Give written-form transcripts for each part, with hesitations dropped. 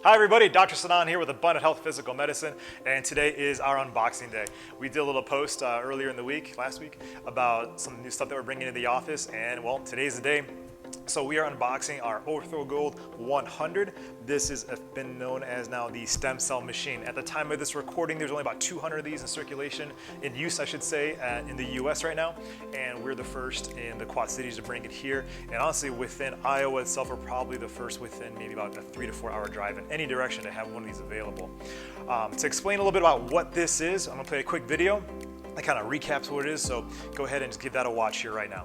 Hi everybody, Dr. Sanan here with Abundant Health Physical Medicine, and today is our unboxing day. We did a little post earlier in the week, last week, about some new stuff that we're bringing into the office, and well, today's the day. So we are unboxing our Orthogold 100. This has been known as now the stem cell machine. At the time of this recording, there's only about 200 of these in circulation, in use I should say, in the US right now. And we're the first in the Quad Cities to bring it here. And honestly, within Iowa itself, we're probably the first within maybe about a 3 to 4 hour drive in any direction to have one of these available. To explain a little bit about what this is, I'm gonna play a quick video that kind of recaps what it is. So go ahead and just give that a watch here right now.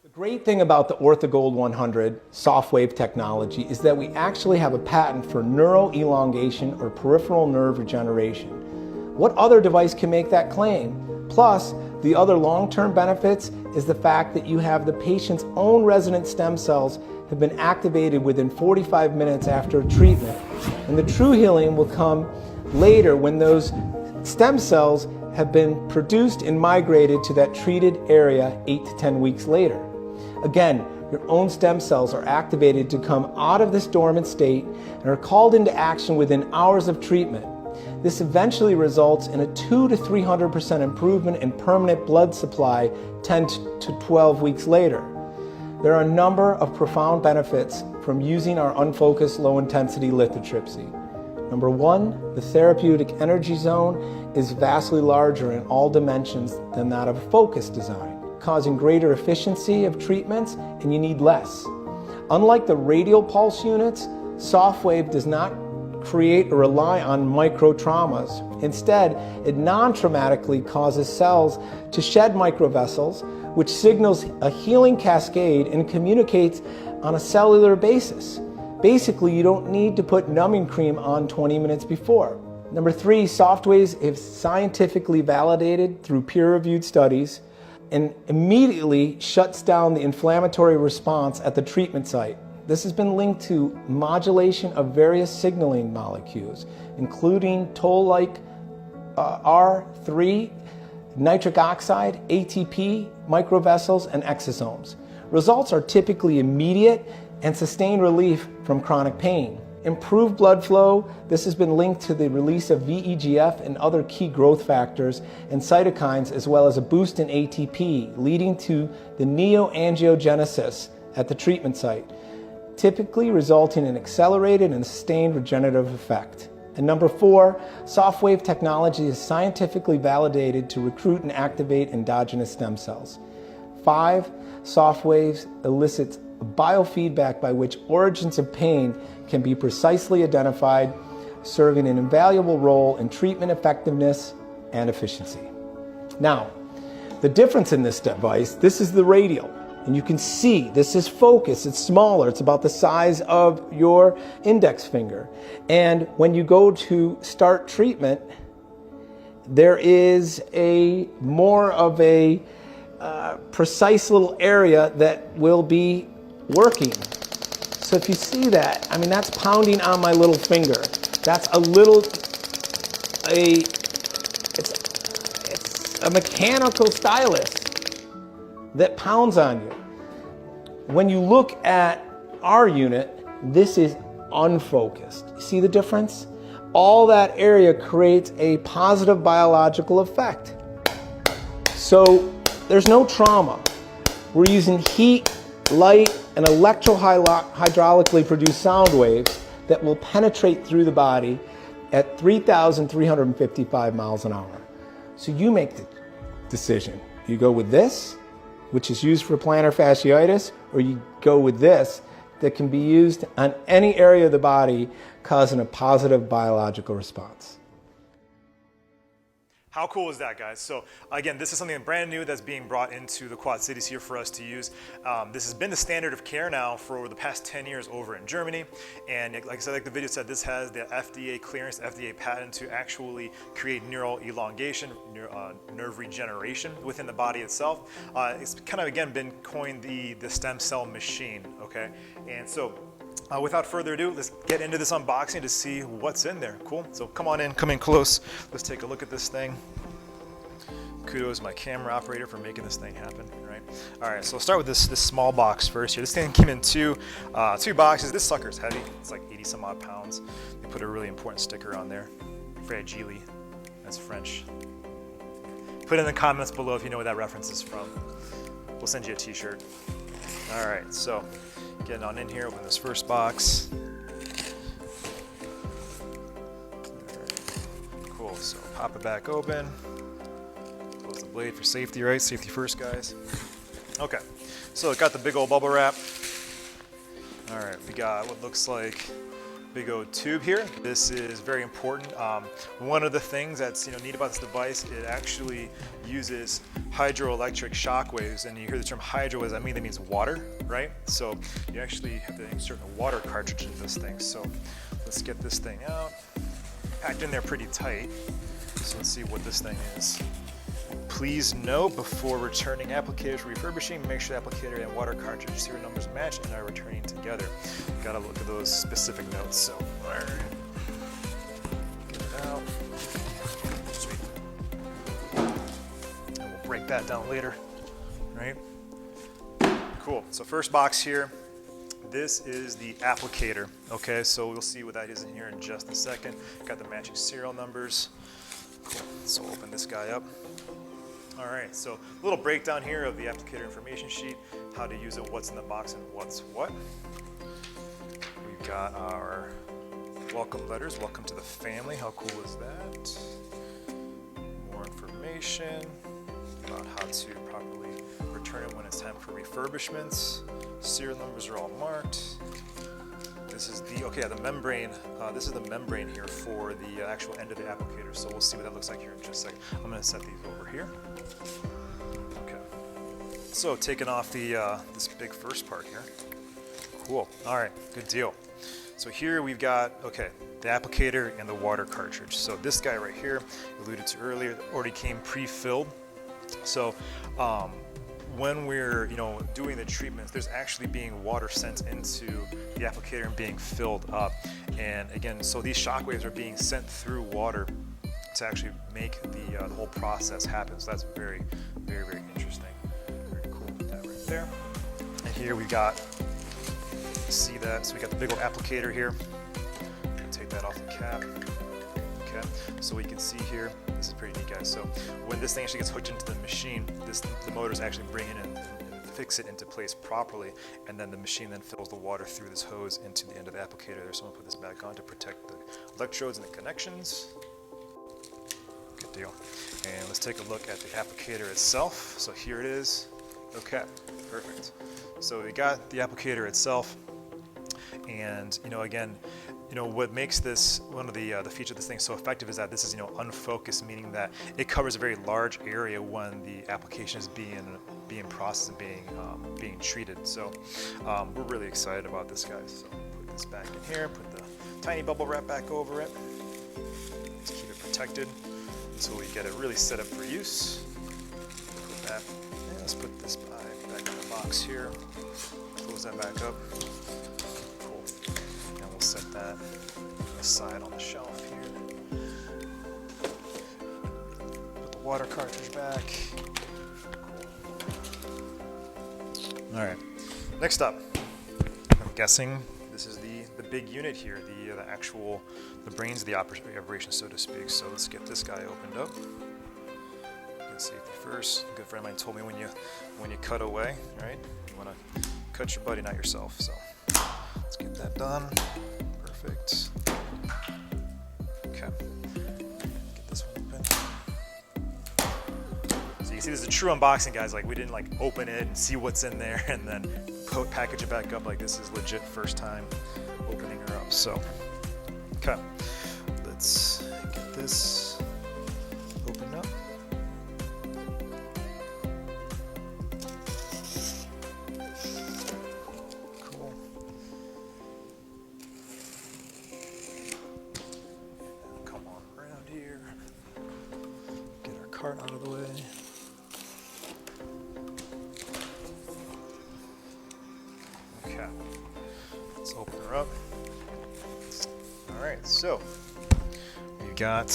The great thing about the Orthogold 100 Softwave technology is that we actually have a patent for neuroelongation or peripheral nerve regeneration. What other device can make that claim? Plus, the other long-term benefits is the fact that you have the patient's own resident stem cells have been activated within 45 minutes after treatment. And the true healing will come later when those stem cells have been produced and migrated to that treated area 8 to 10 weeks later. Again, your own stem cells are activated to come out of this dormant state and are called into action within hours of treatment. This eventually results in a 200 to 300% improvement in permanent blood supply 10 to 12 weeks later. There are a number of profound benefits from using our unfocused low-intensity lithotripsy. Number one, the therapeutic energy zone is vastly larger in all dimensions than that of a focused design, causing greater efficiency of treatments, and you need less. Unlike the radial pulse units, Softwave does not create or rely on microtraumas. Instead, it non-traumatically causes cells to shed microvessels, which signals a healing cascade and communicates on a cellular basis. Basically, you don't need to put numbing cream on 20 minutes before. Number three, Softwave is scientifically validated through peer-reviewed studies and immediately shuts down the inflammatory response at the treatment site. This has been linked to modulation of various signaling molecules, including toll-like R3, nitric oxide, ATP, microvessels, and exosomes. Results are typically immediate and sustained relief from chronic pain. Improved blood flow, this has been linked to the release of VEGF and other key growth factors and cytokines, as well as a boost in ATP, leading to the neoangiogenesis at the treatment site, typically resulting in accelerated and sustained regenerative effect. And number four, Softwave technology is scientifically validated to recruit and activate endogenous stem cells. Five, Softwave elicits biofeedback by which origins of pain can be precisely identified, serving an invaluable role in treatment effectiveness and efficiency. Now, the difference in this device, this is the radial, and you can see this is focused, it's smaller, it's about the size of your index finger. And when you go to start treatment, there is more of a precise little area that will be working. So if you see that, I mean, that's pounding on my little finger. That's it's a mechanical stylus that pounds on you. When you look at our unit, this is unfocused. You see the difference? All that area creates a positive biological effect. So there's no trauma. We're using heat, light, and electrohydraulically produced sound waves that will penetrate through the body at 3,355 miles an hour. So you make the decision. You go with this, which is used for plantar fasciitis, or you go with this that can be used on any area of the body, causing a positive biological response. How cool is that, guys? So again, this is something brand new that's being brought into the Quad Cities here for us to use. This has been the standard of care now for the past 10 years over in Germany. And like I said, like the video said, this has the FDA clearance, FDA patent to actually create neural elongation, nerve regeneration within the body itself. It's kind of, again, been coined the stem cell machine, okay? And so without further ado, let's get into this unboxing to see what's in there. Cool. So come on in, come in close. Let's take a look at this thing. kudos to my camera operator for making this thing happen, right? All right, so we'll start with this small box first here. This thing came in two boxes. This sucker's heavy. It's like 80 some odd pounds. They put a really important sticker on there. Fragile. That's French. Put in the comments below if you know where that reference is from. We'll send you a t-shirt. All right, so getting on in here, open this first box. Cool, so pop it back open. Close the blade for safety, right? Safety first, guys. Okay, so it got the big old bubble wrap. All right, we got what looks like big old tube here. This is very important. One of the things that's neat about this device, it actually uses hydroelectric shock waves, and you hear the term hydro, what does that mean? That means water, right? So you actually have to insert a water cartridge into this thing. So let's get this thing out. Packed in there pretty tight. So let's see what this thing is. Please note before returning applicators for refurbishing, make sure the applicator and water cartridge serial numbers match and are returning together. Gotta look at those specific notes. So, all right. Get it out. Sweet. And we'll break that down later, right? Cool. So first box here. This is the applicator. Okay, so we'll see what that is in here in just a second. Got the matching serial numbers. Cool. So open this guy up. All right, so a little breakdown here of the applicator information sheet, how to use it, what's in the box, and what's what. We've got our welcome letters, welcome to the family, how cool is that? More information about how to properly return it when it's time for refurbishments. Serial numbers are all marked. This is the membrane. This is the membrane here for the actual end of the applicator. So we'll see what that looks like here in just a second. I'm going to set these over here. Okay. So taking off the this big first part here. Cool. All right. Good deal. So here we've got the applicator and the water cartridge. So this guy right here, alluded to earlier, already came pre-filled. So when we're doing the treatments, there's actually being water sent into the applicator and being filled up. And again, so these shock waves are being sent through water to actually make the whole process happen. So that's very, very, very interesting. Very cool. Put that right there. And here we got, see that? So we got the big old applicator here. Take that off the cap. Okay. So we can see here. This is pretty neat, guys. So when this thing actually gets hooked into the machine, the motors actually bring it in and fix it into place properly, and then the machine then fills the water through this hose into the end of the applicator there. So I'm gonna put this back on to protect the electrodes and the connections. Good deal. And let's take a look at the applicator itself. So here it is. Okay, perfect. So we got the applicator itself, and again, what makes this one of the features of this thing so effective is that this is unfocused, meaning that it covers a very large area when the application is being processed and being treated. So we're really excited about this, guys. So put this back in here, put the tiny bubble wrap back over it to keep it protected until we get it really set up for use. Put that. And let's put this back in the box here. Close that back up. Set that aside on the shelf here. Put the water cartridge back. Cool. All right. Next up, I'm guessing this is the big unit here, the brains of the operation, so to speak. So let's get this guy opened up. Get safety first. A good friend of mine told me when you cut away, right? You want to cut your buddy, not yourself. So let's get that done. Perfect. Okay. Get this one open. So you can see this is a true unboxing, guys. Like we didn't open it and see what's in there and then package it back up. Like this is legit first time opening her up. So, okay. Let's get this opened up. Cart out of the way. Okay, let's open her up. All right, so we got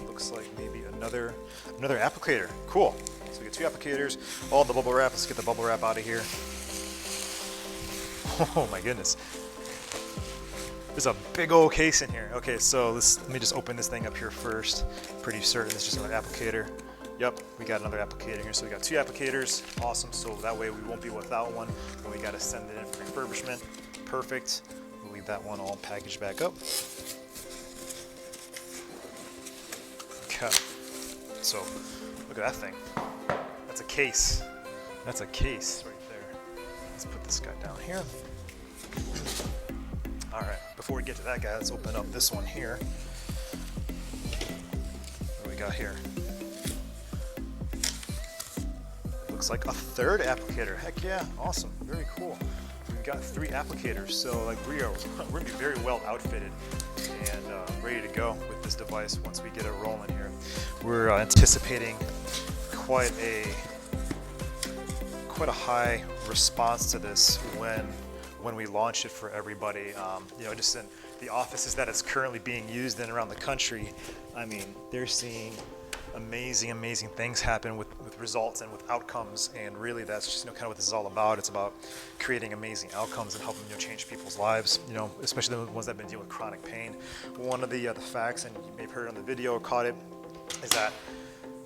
looks like maybe another applicator applicator. Cool. So we get 2 applicators, all the bubble wrap. Let's get the bubble wrap out of here. Oh my goodness. There's a big old case in here. Okay, so let me just open this thing up here first. Pretty certain it's just another applicator. Yep, we got another applicator here. So we got 2 applicators. Awesome. So that way we won't be without one when we got to send it in for refurbishment. Perfect. We'll leave that one all packaged back up. Okay. So look at that thing. That's a case. That's a case right there. Let's put this guy down here. All right, before we get to that guy, let's open up this one here. What do we got here? Looks like a 3rd applicator. Heck yeah, awesome, very cool. We've got 3 applicators, so like we're gonna be very well outfitted and ready to go with this device once we get it rolling here. We're anticipating quite a high response to this when we launch it for everybody. You know, just in the offices that it's currently being used in around the country, I mean, they're seeing amazing things happen with results and with outcomes, and really that's just, you know, kind of what this is all about. It's about creating amazing outcomes and helping, you know, change people's lives, you know, especially the ones that have been dealing with chronic pain. One of the facts, and you may have heard it on the video or caught it, is that,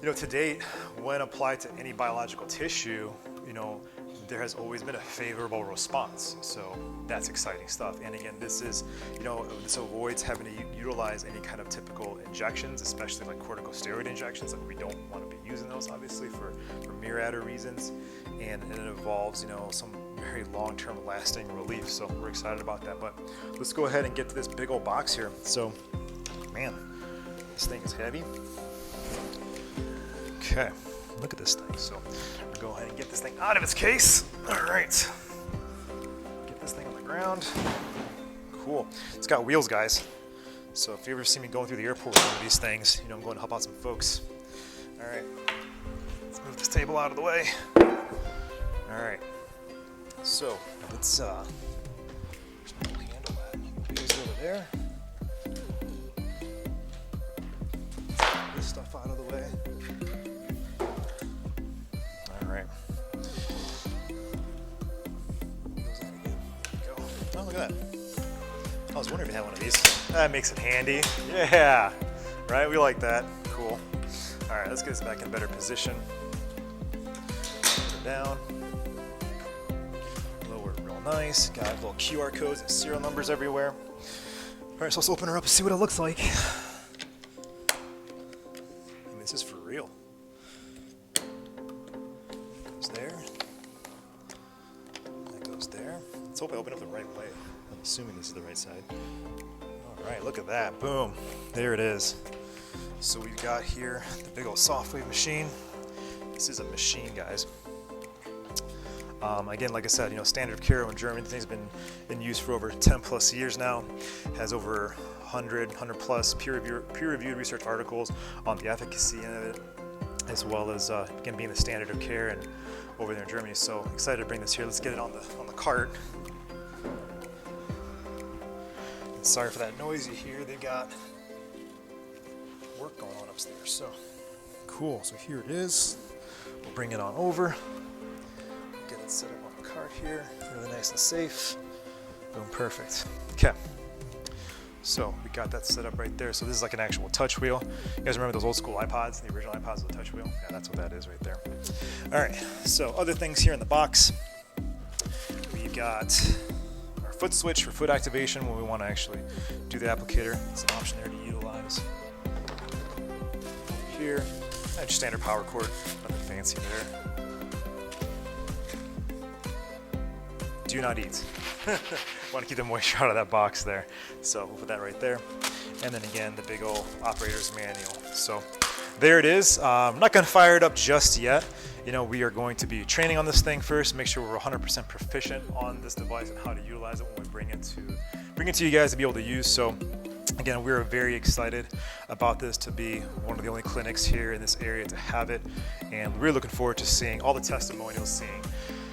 you know, to date, when applied to any biological tissue, you know, there has always been a favorable response. So that's exciting stuff. And again, this is, you know, this avoids having to utilize any kind of typical injections, especially like corticosteroid injections. Like we don't want to be using those, obviously, for myriad of reasons. And it involves, you know, some very long-term lasting relief. So we're excited about that. But let's go ahead and get to this big old box here. So, man, this thing is heavy. Okay. Look at this thing. So we'll go ahead and get this thing out of its case. All right. Get this thing on the ground. Cool. It's got wheels, guys. So if you ever see me going through the airport with one of these things, you know I'm going to help out some folks. All right. Let's move this table out of the way. All right. So let's handle that. Wheels over there. Get this stuff out of the way. Oh, look at that. I was wondering if you had one of these. That makes it handy. Yeah, right? We like that. Cool. All right, let's get this back in a better position. Put it down. Lower it real nice. Got little QR codes and serial numbers everywhere. All right, so let's open her up and see what it looks like. I mean, this is for real. Goes there. That goes there. Let's hope I open up the right way. I'm assuming this is the right side. All right, look at that. Boom. There it is. So we've got here the big old Softwave machine. This is a machine, guys. Again, like I said, you know, standard of care in Germany. The thing's been in use for over 10 plus years now. Has over 100 plus peer-reviewed research articles on the efficacy of it, as well as again being the standard of care and over there in Germany. So excited to bring this here. Let's get it on the cart. And sorry for that noise you hear. They've got work going on upstairs. So cool. So here it is. We'll bring it on over. Get it set up on the cart here. Really nice and safe. Boom, perfect. Okay. So we got that set up right there. So this is like an actual touch wheel. You guys remember those old school iPods, the original iPods with a touch wheel? Yeah, that's what that is right there. All right, so other things here in the box. We've got our foot switch for foot activation when we want to actually do the applicator. It's an option there to utilize. Here, just standard power cord, nothing fancy there. Do not eat. Want to keep the moisture out of that box there. So we'll put that right there. And then again, the big old operator's manual. So there it is. I'm not going to fire it up just yet. You know, we are going to be training on this thing first, make sure we're 100% proficient on this device and how to utilize it when we bring it to you guys to be able to use. So again, we're very excited about this to be one of the only clinics here in this area to have it. And we're looking forward to seeing all the testimonials, seeing,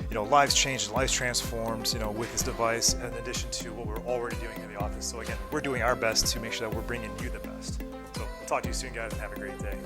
you know, lives changed, lives transformed, you know, with this device, in addition to what we're already doing in the office. So again, we're doing our best to make sure that we're bringing you the best. So we'll talk to you soon, guys, and have a great day.